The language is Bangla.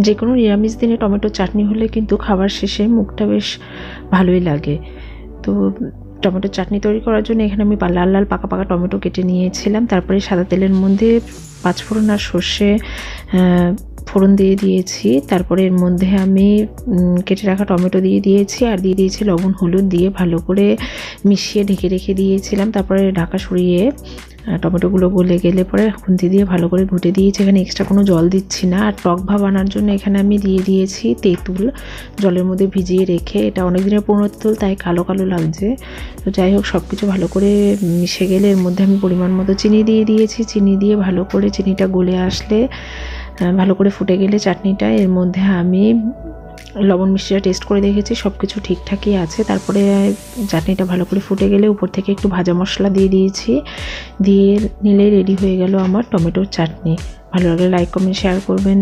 যে কোনো নিরামিষ দিনে টমেটো চাটনি হলে কিন্তু খাবার শেষে মুখটা বেশ ভালোই লাগে। তো টমেটো চাটনি তৈরি করার জন্য এখানে আমি লাল লাল পাকা পাকা টমেটো কেটে নিয়েছিলাম। তারপরে সাদা তেলের মধ্যে পাঁচফোড়ন আর সর্ষে ফোড়ন দিয়ে দিয়েছি। তারপরে এর মধ্যে আমি কেটে রাখা টমেটো দিয়ে দিয়েছি আর দিয়ে দিয়েছি লবণ হলুদ দিয়ে ভালো করে মিশিয়ে ঢেকে রেখে দিয়েছিলাম। তারপরে ঢাকা সরিয়ে টমেটোগুলো গলে গেলে পরে খুন্তি দিয়ে ভালো করে ঘুটে দিয়েছি। এখানে এক্সট্রা কোনো জল দিচ্ছি না। আর টক ভাব আনার জন্য এখানে আমি দিয়ে দিয়েছি তেঁতুল জলের মধ্যে ভিজিয়ে রেখে। এটা অনেক দিনের পুরনো তেঁতুল, তাই কালো কালো লাগছে। তো যাই হোক, সব কিছু ভালো করে মিশে গেলে এর মধ্যে আমি পরিমাণ মতো চিনি দিয়ে দিয়েছি। চিনি দিয়ে ভালো করে চিনিটা গলে আসলে, ভালো করে ফুটে গেলে চাটনিটা, এর মধ্যে আমি লবণ মিষ্টিটা টেস্ট করে দেখেছি, সব কিছু ঠিকঠাকই আছে। তারপরে চাটনিটা ভালো করে ফুটে গেলে উপর থেকে একটু ভাজা মশলা দিয়ে দিয়েছি। দিয়ে নিলে রেডি হয়ে গেল আমার টমেটোর চাটনি। ভালো লাগলে লাইক কমেন্ট শেয়ার করবেন।